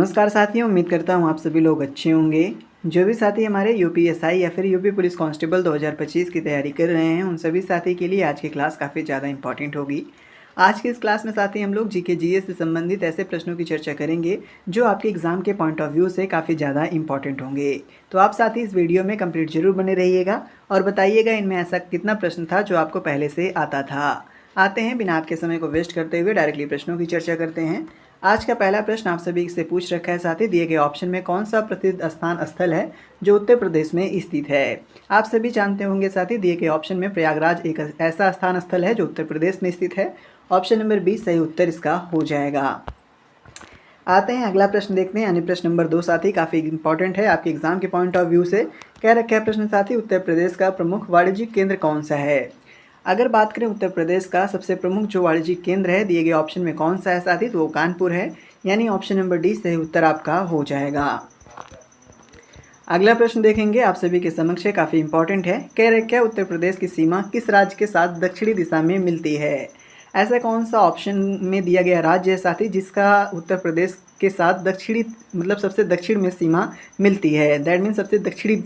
नमस्कार साथियों, उम्मीद करता हूँ आप सभी लोग अच्छे होंगे। जो भी साथी हमारे यूपीएसआई या फिर यूपी पुलिस कांस्टेबल 2025 की तैयारी कर रहे हैं, उन सभी साथी के लिए आज की क्लास काफ़ी ज़्यादा इंपॉर्टेंट होगी। आज की इस क्लास में साथी हम लोग जीके जीएस से संबंधित ऐसे प्रश्नों की चर्चा करेंगे जो आपके एग्ज़ाम के पॉइंट ऑफ व्यू से काफ़ी ज़्यादा इंपॉर्टेंट होंगे। तो आप साथी इस वीडियो में कंप्लीट जरूर बने रहिएगा और बताइएगा इनमें ऐसा कितना प्रश्न था जो आपको पहले से आता था। आते हैं, बिना आपके समय को वेस्ट करते हुए डायरेक्टली प्रश्नों की चर्चा करते हैं। आज का पहला प्रश्न आप सभी से पूछ रखा है साथी, दिए गए ऑप्शन में कौन सा प्रसिद्ध स्थान स्थल है जो उत्तर प्रदेश में स्थित है। आप सभी जानते होंगे साथी, दिए गए ऑप्शन में प्रयागराज एक ऐसा स्थान स्थल है जो उत्तर प्रदेश में स्थित है। ऑप्शन नंबर 20 सही उत्तर इसका हो जाएगा। आते हैं अगला प्रश्न देखते हैं, यानी प्रश्न नंबर 2 साथी काफ़ी इंपॉर्टेंट है आपके एग्जाम के पॉइंट ऑफ व्यू से। कह रखा है प्रश्न साथी, उत्तर प्रदेश का प्रमुख वाणिज्यिक केंद्र कौन सा है। अगर बात करें उत्तर प्रदेश का सबसे प्रमुख जो वाणिज्यिक केंद्र है दिए गए ऑप्शन में कौन सा है साथी, तो वो कानपुर है, यानी ऑप्शन नंबर डी सही उत्तर आपका हो जाएगा। अगला प्रश्न देखेंगे आप सभी के समक्ष, काफ़ी इंपॉर्टेंट है। कह रखा है उत्तर प्रदेश की सीमा किस राज्य के साथ दक्षिणी दिशा में मिलती है। ऐसा कौन सा ऑप्शन में दिया गया राज्य है साथी जिसका उत्तर प्रदेश के साथ दक्षिणी मतलब सबसे दक्षिण में सीमा मिलती है। दैट मीन सबसे दक्षिणी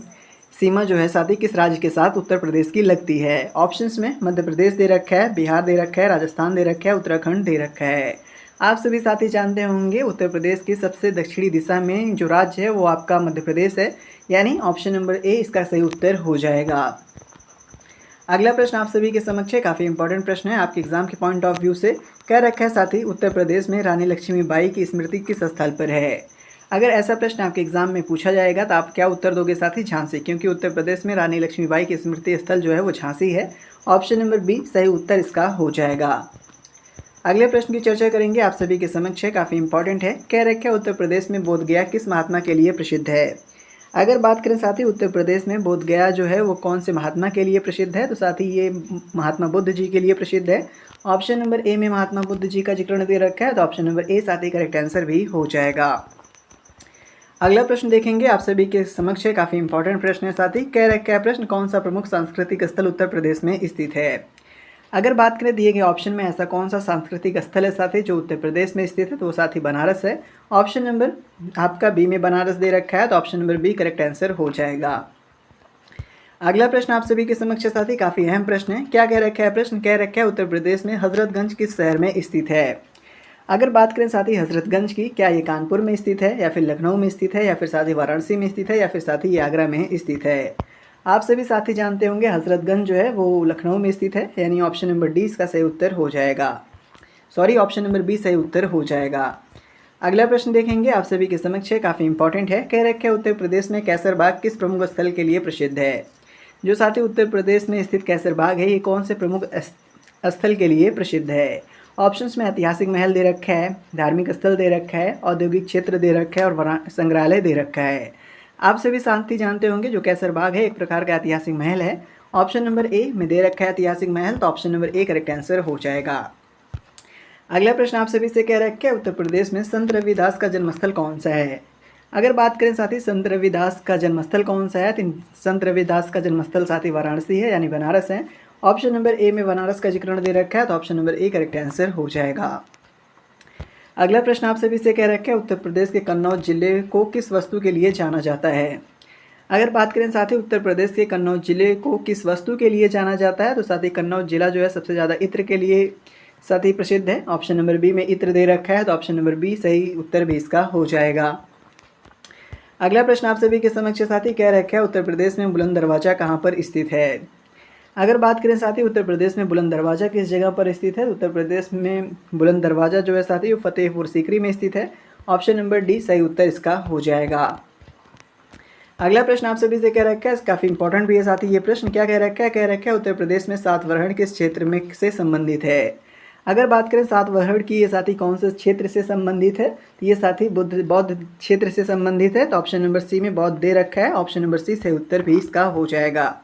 सीमा जो है साथी किस राज्य के साथ उत्तर प्रदेश की लगती है। ऑप्शंस में मध्य प्रदेश दे रखा है, बिहार दे रखा है, राजस्थान दे रखा है, उत्तराखंड दे रखा है। आप सभी साथी जानते होंगे उत्तर प्रदेश की सबसे दक्षिणी दिशा में जो राज्य है वो आपका मध्य प्रदेश है, यानी ऑप्शन नंबर ए इसका सही उत्तर हो जाएगा। अगला प्रश्न आप सभी के समक्ष है, काफ़ी इंपॉर्टेंट प्रश्न है आपके एग्जाम के पॉइंट ऑफ व्यू से। कह रखा है साथी, उत्तर प्रदेश में रानी लक्ष्मीबाई की स्मृति किस स्थल पर है। अगर ऐसा प्रश्न आपके एग्जाम में पूछा जाएगा तो आप क्या उत्तर दोगे साथी, झांसी, क्योंकि उत्तर प्रदेश में रानी लक्ष्मीबाई की स्मृति स्थल जो है वो झांसी है। ऑप्शन नंबर बी सही उत्तर इसका हो जाएगा। अगले प्रश्न की चर्चा करेंगे आप सभी के समक्ष है, काफ़ी इंपॉर्टेंट है। कह रखा है उत्तर प्रदेश में बोध गया किस महात्मा के लिए प्रसिद्ध है। अगर बात करें साथी उत्तर प्रदेश में बोध गया जो है वो कौन से महात्मा के लिए प्रसिद्ध है, तो साथी ये महात्मा बुद्ध जी के लिए प्रसिद्ध है। ऑप्शन नंबर ए में महात्मा बुद्ध जी का जिक्र दे रखा है, तो ऑप्शन नंबर ए साथी करेक्ट आंसर भी हो जाएगा। अगला प्रश्न देखेंगे आप सभी के समक्ष है, काफ़ी इंपॉर्टेंट प्रश्न है साथी। कह रखा है प्रश्न, कौन सा प्रमुख सांस्कृतिक स्थल उत्तर प्रदेश में स्थित है। अगर बात करें दिए गए ऑप्शन में ऐसा कौन सा सांस्कृतिक स्थल है साथी जो उत्तर प्रदेश में स्थित है, तो वो साथी बनारस है। ऑप्शन नंबर आपका बी में बनारस दे रखा है, तो option number B correct answer हो जाएगा। अगला प्रश्न आप सभी के समक्ष साथी काफ़ी अहम प्रश्न है। क्या कह रखा है प्रश्न, कह रखा है उत्तर प्रदेश में हजरतगंज किस शहर में स्थित है। अगर बात करें साथी हजरतगंज की, क्या ये कानपुर में स्थित है या फिर लखनऊ में स्थित है या फिर साथी वाराणसी में स्थित है या फिर साथी ये आगरा में स्थित है। आप सभी साथी जानते होंगे हजरतगंज जो है वो लखनऊ में स्थित है, यानी ऑप्शन नंबर डी इसका सही उत्तर हो जाएगा। सॉरी, ऑप्शन नंबर बी सही उत्तर हो जाएगा। अगला प्रश्न देखेंगे आप सभी के समक्ष है, काफ़ी इंपॉर्टेंट है। कह रखा है उत्तर प्रदेश में कैसरबाग किस प्रमुख स्थल के लिए प्रसिद्ध है। जो साथी उत्तर प्रदेश में स्थित कैसरबाग है ये कौन से प्रमुख स्थल के लिए प्रसिद्ध है। ऑप्शंस में ऐतिहासिक महल दे रखा है, धार्मिक स्थल दे रखा है, औद्योगिक क्षेत्र दे रखा है और संग्रहालय दे रखा है। आप सभी साथी जानते होंगे जो कैसरबाग है एक प्रकार का ऐतिहासिक महल है। ऑप्शन नंबर ए में दे रखा है ऐतिहासिक महल, तो option number A correct answer हो जाएगा। अगला प्रश्न आप सभी से कह रखा है उत्तर प्रदेश में संत रविदास का जन्मस्थल कौन सा है। अगर बात करें साथी संत रविदास का जन्मस्थल कौन सा है, तो संत रविदास का जन्मस्थल साथी वाराणसी है, यानी बनारस है। ऑप्शन नंबर ए में बनारस का जिक्र दे रखा है, तो option number A correct answer हो जाएगा। अगला प्रश्न आप सभी से कह रखा है उत्तर प्रदेश के कन्नौज जिले को किस वस्तु के लिए जाना जाता है। अगर बात करें साथी उत्तर प्रदेश के कन्नौज जिले को किस वस्तु के लिए जाना जाता है, तो साथी कन्नौज जिला जो है सबसे ज़्यादा इत्र के लिए साथी प्रसिद्ध है। ऑप्शन नंबर बी में इत्र दे रखा है, तो ऑप्शन नंबर बी सही उत्तर भी इसका हो जाएगा। अगला प्रश्न आप सभी के समक्ष साथी कह रखा है उत्तर प्रदेश में बुलंद दरवाजा कहाँ पर स्थित है। अगर बात करें साथी उत्तर प्रदेश में बुलंद दरवाज़ा किस जगह पर स्थित है, तो उत्तर प्रदेश में बुलंद दरवाज़ा जो है साथी वो फतेहपुर सीकरी में स्थित है। ऑप्शन नंबर डी सही उत्तर इसका हो जाएगा। अगला प्रश्न आप सभी से कह रखा है, काफ़ी इंपॉर्टेंट भी है साथी ये प्रश्न। क्या कह रखा है, कह रखा है उत्तर प्रदेश में सातवाहन किस क्षेत्र में से संबंधित है। अगर बात करें सातवाहन की, ये साथी कौन से क्षेत्र से संबंधित है, तो ये साथी बौद्ध क्षेत्र से संबंधित है, तो ऑप्शन नंबर सी में बौद्ध दे रखा है। ऑप्शन नंबर सी सही उत्तर भी इसका हो जाएगा।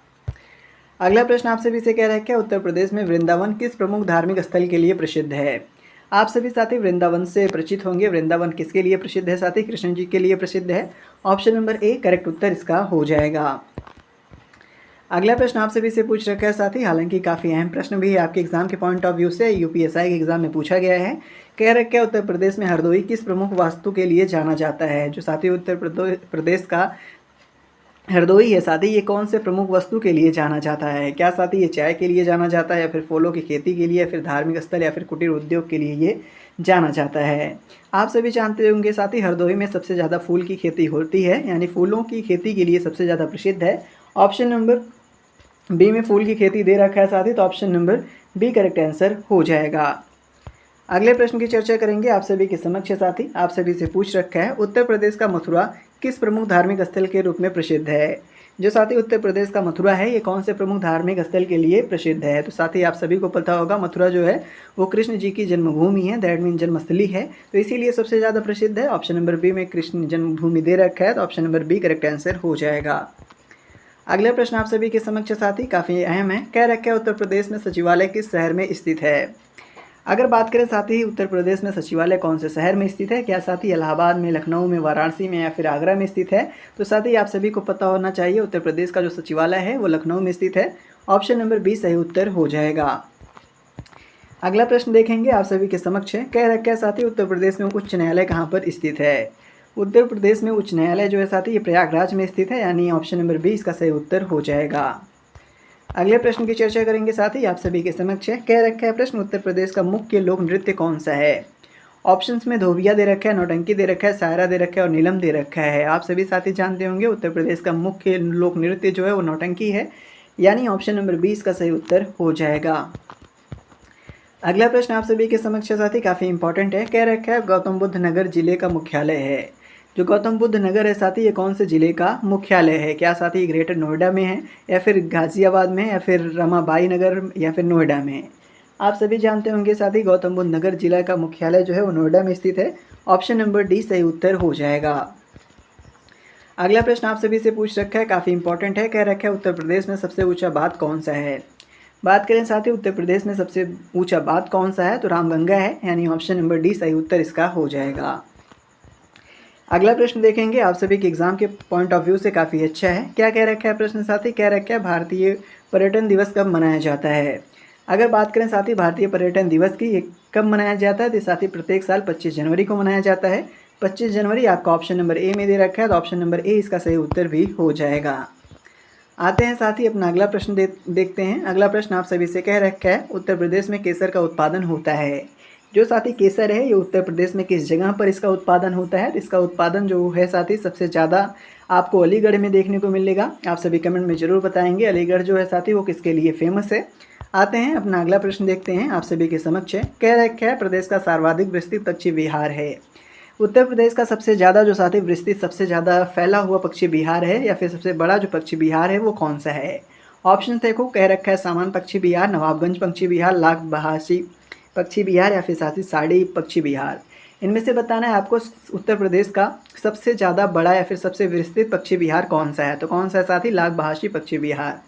अगला प्रश्न आप सभी से कह रखा है उत्तर प्रदेश में वृंदावन किस प्रमुख धार्मिक स्थल के लिए प्रसिद्ध है। आप सभी साथी वृंदावन से परिचित होंगे। वृंदावन किसके लिए प्रसिद्ध है साथी, कृष्ण जी के लिए प्रसिद्ध है। ऑप्शन नंबर ए करेक्ट उत्तर इसका हो जाएगा। अगला प्रश्न आप सभी से पूछ रखा है साथी, हालांकि काफ़ी अहम प्रश्न भी है आपके एग्जाम के पॉइंट ऑफ व्यू से, यूपीएसआई के एग्जाम में पूछा गया है। कह रखा है उत्तर प्रदेश में हरदोई किस प्रमुख वास्तु के लिए जाना जाता है। जो साथी उत्तर प्रदेश का हरदोई है साथी, ये कौन से प्रमुख वस्तु के लिए जाना जाता है। क्या साथी ये चाय के लिए जाना जाता है, या फिर फूलों की खेती के लिए, या फिर धार्मिक स्थल, या फिर कुटीर उद्योग के लिए ये जाना जाता है। आप सभी जानते होंगे साथी, हरदोई में सबसे ज़्यादा फूल की खेती होती है, यानी फूलों की खेती के लिए सबसे ज़्यादा प्रसिद्ध है। ऑप्शन नंबर बी में फूल की खेती दे रखा है साथी, तो option number B correct answer हो जाएगा। अगले प्रश्न की चर्चा करेंगे आप सभी के समक्ष साथी। आप सभी से पूछ रखा है उत्तर प्रदेश का मथुरा किस प्रमुख धार्मिक स्थल के रूप में प्रसिद्ध है। जो साथी उत्तर प्रदेश का मथुरा है, ये कौन से प्रमुख धार्मिक स्थल के लिए प्रसिद्ध है। तो साथी आप सभी को पता होगा, मथुरा जो है वो कृष्ण जी की जन्मभूमि है, दैट मीन जन्मस्थली है, तो इसीलिए सबसे ज़्यादा प्रसिद्ध है। ऑप्शन नंबर बी में कृष्ण जन्मभूमि दे रखा है, तो option number B correct answer हो जाएगा। अगला प्रश्न आप सभी के समक्ष साथी काफ़ी अहम है। कह रखा है उत्तर प्रदेश में सचिवालय किस शहर में स्थित है। अगर बात करें साथी उत्तर प्रदेश में सचिवालय कौन से शहर में स्थित है, क्या साथी इलाहाबाद में, लखनऊ में, वाराणसी में, या फिर आगरा में स्थित है। तो साथी आप सभी को पता होना चाहिए, उत्तर प्रदेश का जो सचिवालय है वो लखनऊ में स्थित है। ऑप्शन नंबर बी सही उत्तर हो जाएगा। अगला प्रश्न देखेंगे आप सभी के समक्ष है। कह रखा है साथी उत्तर प्रदेश में उच्च न्यायालय कहाँ पर स्थित है। उत्तर प्रदेश में उच्च न्यायालय जो है साथी ये प्रयागराज में स्थित है, यानी ऑप्शन नंबर बी इसका सही उत्तर हो जाएगा। अगले प्रश्न की चर्चा करेंगे साथी आप सभी के समक्ष है। कह रखा है प्रश्न उत्तर प्रदेश का मुख्य लोक नृत्य कौन सा है। ऑप्शंस में धोबिया दे रखा है, नौटंकी दे रखा है, सायरा दे रखा है और नीलम दे रखा है। आप सभी साथी जानते होंगे उत्तर प्रदेश का मुख्य लोक नृत्य जो है वो नौटंकी है, यानी ऑप्शन नंबर 20 का सही उत्तर हो जाएगा। अगला प्रश्न आप सभी के समक्ष साथी काफ़ी इंपॉर्टेंट है। कह रखा है गौतम बुद्ध नगर जिले का मुख्यालय है। जो गौतम बुद्ध नगर है साथी ये कौन से ज़िले का मुख्यालय है। क्या साथी ग्रेटर नोएडा में है, या फिर गाज़ियाबाद में, या फिर रमाबाई नगर, या फिर नोएडा में। आप सभी जानते होंगे साथी गौतम बुद्ध नगर जिला का मुख्यालय जो है वो नोएडा में स्थित है। ऑप्शन नंबर डी सही उत्तर हो जाएगा। अगला प्रश्न आप सभी से पूछ रखा है, काफ़ी इंपॉर्टेंट है। कह रखा है उत्तर प्रदेश में सबसे ऊँचा बाँध कौन सा है। बात करें साथी उत्तर प्रदेश में सबसे ऊँचा बाँध कौन सा है, तो रामगंगा है, यानी ऑप्शन नंबर डी सही उत्तर इसका हो जाएगा। अगला प्रश्न देखेंगे आप सभी के एग्जाम के पॉइंट ऑफ व्यू से काफ़ी अच्छा है। क्या कह रखा है प्रश्न साथी। कह रखा है भारतीय पर्यटन दिवस कब मनाया जाता है। अगर बात करें साथी भारतीय पर्यटन दिवस की, ये कब मनाया जाता है, तो साथी प्रत्येक साल 25 जनवरी को मनाया जाता है। 25 जनवरी आपका ऑप्शन नंबर ए में दे रखा है, तो ऑप्शन नंबर ए इसका सही उत्तर भी हो जाएगा। आते हैं साथी अपना अगला प्रश्न देखते हैं। अगला प्रश्न आप सभी से कह रखा है उत्तर प्रदेश में केसर का उत्पादन होता है। जो साथी केसर है ये उत्तर प्रदेश में किस जगह पर इसका उत्पादन होता है। इसका उत्पादन जो है साथी सबसे ज़्यादा आपको अलीगढ़ में देखने को मिलेगा। आप सभी कमेंट में ज़रूर बताएंगे अलीगढ़ जो है साथी वो किसके लिए फेमस है। आते हैं अपना अगला प्रश्न देखते हैं आप सभी के समक्ष है। कह रखा है प्रदेश का सर्वाधिक विस्तृत पक्षी विहार है। उत्तर प्रदेश का सबसे ज़्यादा जो साथी विस्तृत सबसे ज़्यादा फैला हुआ पक्षी विहार है, या फिर सबसे बड़ा जो पक्षी विहार है वो कौन सा है। ऑप्शन देखो, कह रखा है सामान पक्षी विहार, नवाबगंज पक्षी विहार, लाख बहासी पक्षी विहार, या फिर साथी साड़ी पक्षी विहार। इनमें से बताना है आपको उत्तर प्रदेश का सबसे ज़्यादा बड़ा या फिर सबसे विस्तृत पक्षी विहार कौन सा है। तो कौन सा है साथी, लाख बहासी पक्षी विहार।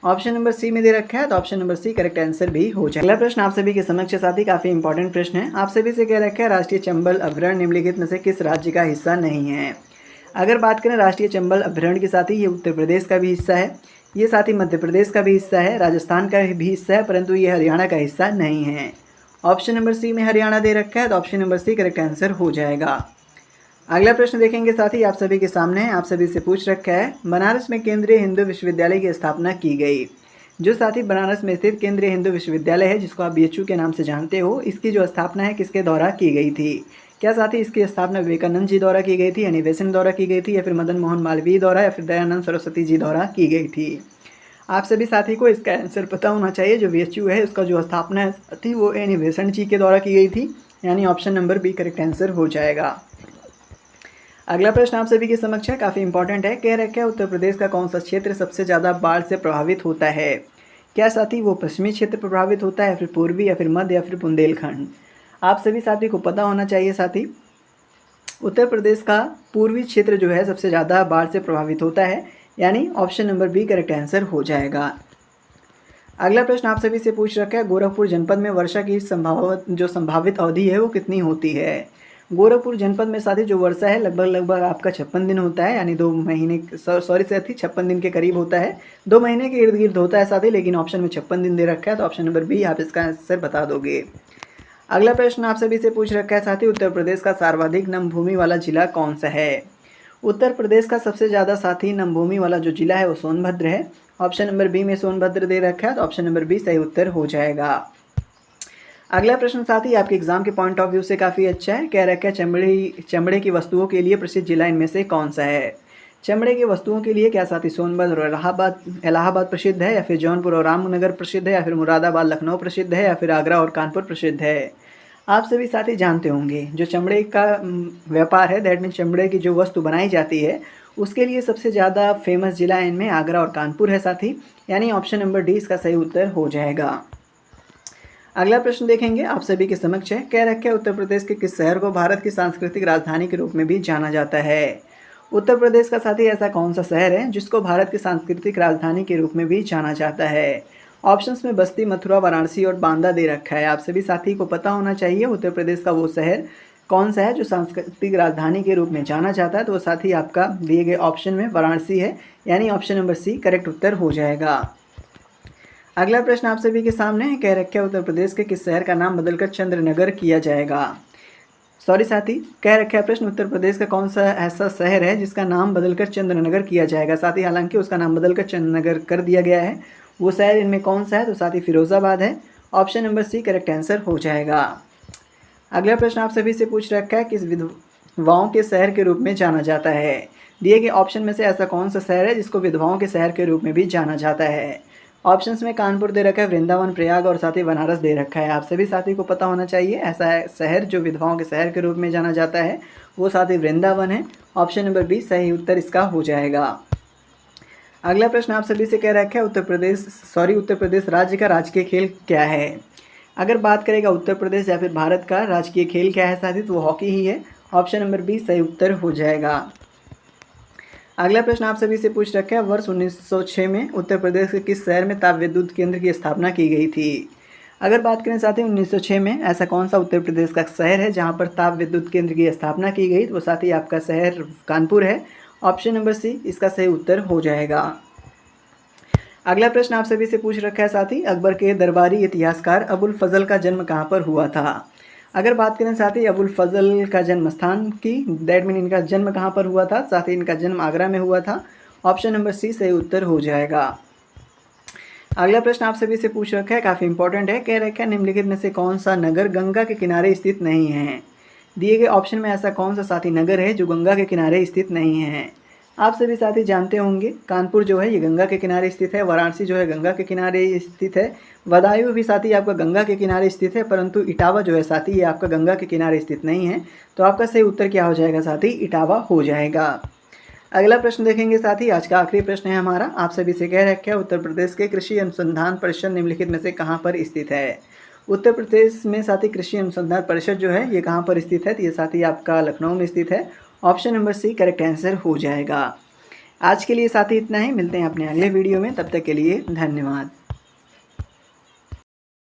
ऑप्शन नंबर सी में दे रखा है, तो option number C correct answer भी हो जाए। अगला प्रश्न आप सभी के समक्ष साथी काफ़ी इंपॉर्टेंट प्रश्न है। आप सभी से कह रखा है राष्ट्रीय चंबल अभयारण्य निम्नलिखित में से किस राज्य का हिस्सा नहीं है। अगर बात करें राष्ट्रीय चंबल अभयारण्य के साथी, ये उत्तर प्रदेश का भी हिस्सा है, ये साथी मध्य प्रदेश का भी हिस्सा है, राजस्थान का भी हिस्सा है, परंतु ये हरियाणा का हिस्सा नहीं है। ऑप्शन नंबर सी में हरियाणा दे रखा है, तो option number C correct answer हो जाएगा। अगला प्रश्न देखेंगे साथी आप सभी के सामने है। आप सभी से पूछ रखा है बनारस में केंद्रीय हिंदू विश्वविद्यालय की स्थापना की गई। जो साथी बनारस में स्थित केंद्रीय हिंदू विश्वविद्यालय है, जिसको आप बीएचयू के नाम से जानते हो, इसकी जो स्थापना है किसके द्वारा की गई थी। क्या साथी इसकी स्थापना विवेकानंद जी द्वारा की गई थी, यानी बेसेंट द्वारा की गई थी, या फिर मदन मोहन मालवीय द्वारा, या फिर दयानंद सरस्वती जी द्वारा की गई थी। आप सभी साथी को इसका आंसर पता होना चाहिए। जो बीएचयू है उसका जो स्थापना थी वो यानी बेसेंट जी के द्वारा की गई थी, यानी option number B correct answer हो जाएगा। अगला प्रश्न आप सभी के समक्ष है, काफ़ी इंपॉर्टेंट है। कह रखा है उत्तर प्रदेश का कौन सा क्षेत्र सबसे ज़्यादा बाढ़ से प्रभावित होता है। क्या साथी वो पश्चिमी क्षेत्र प्रभावित होता है, या फिर पूर्वी, या फिर मध्य, या फिर बुंदेलखंड। आप सभी साथी को पता होना चाहिए साथी उत्तर प्रदेश का पूर्वी क्षेत्र जो है सबसे ज़्यादा बाढ़ से प्रभावित होता है, यानी option number B correct answer हो जाएगा। अगला प्रश्न आप सभी से पूछ रखा है गोरखपुर जनपद में वर्षा की संभावित अवधि है वो कितनी होती है। गोरखपुर जनपद में साथी जो वर्षा है लगभग आपका 56 दिन होता है, यानी 2 महीने सॉरी साथी 56 दिन के करीब होता है, 2 महीने के इर्द गिर्द होता है साथी, लेकिन ऑप्शन में 56 दिन दे रखा है, तो ऑप्शन नंबर बी आप इसका आंसर बता दोगे। अगला प्रश्न आप सभी से पूछ रखा है साथी, उत्तर प्रदेश का सर्वाधिक नमभूमि वाला जिला कौन सा है? उत्तर प्रदेश का सबसे ज़्यादा साथी नमभूमि वाला जो जिला है वो सोनभद्र है। ऑप्शन नंबर बी में सोनभद्र दे रखा है, तो ऑप्शन नंबर बी सही उत्तर हो जाएगा। अगला प्रश्न साथी आपके एग्जाम के पॉइंट ऑफ व्यू से काफ़ी अच्छा है। कह रखा है चमड़े की वस्तुओं के लिए प्रसिद्ध जिला इनमें से कौन सा है? चमड़े की वस्तुओं के लिए क्या साथी सोनभद्र और इलाहाबाद प्रसिद्ध है, या फिर जौनपुर और रामनगर प्रसिद्ध है, या फिर मुरादाबाद लखनऊ प्रसिद्ध है, या फिर आगरा और कानपुर प्रसिद्ध है? आप सभी साथी जानते होंगे जो चमड़े का व्यापार है, दैट मीन चमड़े की जो वस्तु बनाई जाती है उसके लिए सबसे ज़्यादा फेमस जिला इनमें आगरा और कानपुर है साथी, यानी ऑप्शन नंबर डी इसका सही उत्तर हो जाएगा। अगला प्रश्न देखेंगे आप सभी के समक्ष है। कह रखा है उत्तर प्रदेश के किस शहर को भारत की सांस्कृतिक राजधानी के रूप में भी जाना जाता है? उत्तर प्रदेश का साथी ऐसा कौन सा शहर है जिसको भारत की सांस्कृतिक राजधानी के रूप में भी जाना जाता है? ऑप्शंस में बस्ती, मथुरा, वाराणसी और बांदा दे रखा है। आप सभी साथी को पता होना चाहिए उत्तर प्रदेश का वो शहर कौन सा है जो सांस्कृतिक राजधानी के रूप में जाना जाता है, तो वो साथी आपका दिए गए ऑप्शन में वाराणसी है, यानी ऑप्शन नंबर सी करेक्ट उत्तर हो जाएगा। अगला प्रश्न आप सभी के सामने है। कह रखा है उत्तर प्रदेश के किस शहर का नाम बदलकर चंद्रनगर किया जाएगा? सॉरी साथी, कह रखा है प्रश्न उत्तर प्रदेश का कौन सा ऐसा शहर है जिसका नाम बदलकर चंद्रनगर किया जाएगा? साथी हालांकि उसका नाम बदलकर चंद्रनगर कर दिया गया है, वो शहर इनमें कौन सा है? तो साथी फिरोजाबाद है, option number C correct answer हो जाएगा। अगला प्रश्न आप सभी से पूछ रखा है किस विधवाओं के शहर के रूप में जाना जाता है? दिए गए ऑप्शन में से ऐसा कौन सा शहर है जिसको विधवाओं के शहर के रूप में भी जाना जाता है? ऑप्शंस में कानपुर दे रखा है, वृंदावन, प्रयाग और साथ ही बनारस दे रखा है। आप सभी साथी को पता होना चाहिए ऐसा शहर जो विधवाओं के शहर के रूप में जाना जाता है वो साथी वृंदावन है, ऑप्शन नंबर बी सही उत्तर इसका हो जाएगा। अगला प्रश्न आप सभी से कह रखा है उत्तर प्रदेश राज्य का राजकीय खेल क्या है? अगर बात करेगा उत्तर प्रदेश या फिर भारत का राजकीय खेल क्या है साथी, तो वो हॉकी ही है, ऑप्शन नंबर बी सही उत्तर हो जाएगा। अगला प्रश्न आप सभी से पूछ रखा है वर्ष 1906 में उत्तर प्रदेश के किस शहर में ताप विद्युत केंद्र की स्थापना की गई थी? अगर बात करें साथी 1906 में ऐसा कौन सा उत्तर प्रदेश का शहर है जहां पर ताप विद्युत केंद्र की स्थापना की गई, तो वो साथी आपका शहर कानपुर है, ऑप्शन नंबर सी इसका सही उत्तर हो जाएगा। अगला प्रश्न आप सभी से पूछ रखा है साथी अकबर के दरबारी इतिहासकार अबुल फजल का जन्म कहाँ पर हुआ था? अगर बात करें साथी अबुल फजल का जन्म स्थान की, दैट मीन इनका जन्म कहाँ पर हुआ था? साथ ही इनका जन्म आगरा में हुआ था, ऑप्शन नंबर सी सही उत्तर हो जाएगा। अगला प्रश्न आप सभी से पूछ रखा है काफ़ी इंपॉर्टेंट है। कह रखा है निम्नलिखित में से कौन सा नगर गंगा के किनारे स्थित नहीं है? दिए गए ऑप्शन में ऐसा कौन सा साथी नगर है जो गंगा के किनारे स्थित नहीं है? आप सभी साथी जानते होंगे कानपुर जो है ये गंगा के किनारे स्थित है, वाराणसी जो है गंगा के किनारे स्थित है, बदायूं भी साथी आपका गंगा के किनारे स्थित है, परंतु इटावा जो है साथी ये आपका गंगा के किनारे स्थित नहीं है, तो आपका सही उत्तर क्या हो जाएगा साथी? इटावा हो जाएगा। अगला प्रश्न देखेंगे साथी, आज का आखिरी प्रश्न है हमारा। आप सभी से कह रखा है उत्तर प्रदेश के कृषि अनुसंधान परिषद निम्नलिखित में से कहाँ पर स्थित है? उत्तर प्रदेश में साथी कृषि अनुसंधान परिषद जो है ये कहाँ पर स्थित है? तो ये साथी आपका लखनऊ में स्थित है, option number C correct answer हो जाएगा। आज के लिए साथी इतना ही, मिलते हैं अपने अगले वीडियो में, तब तक के लिए धन्यवाद।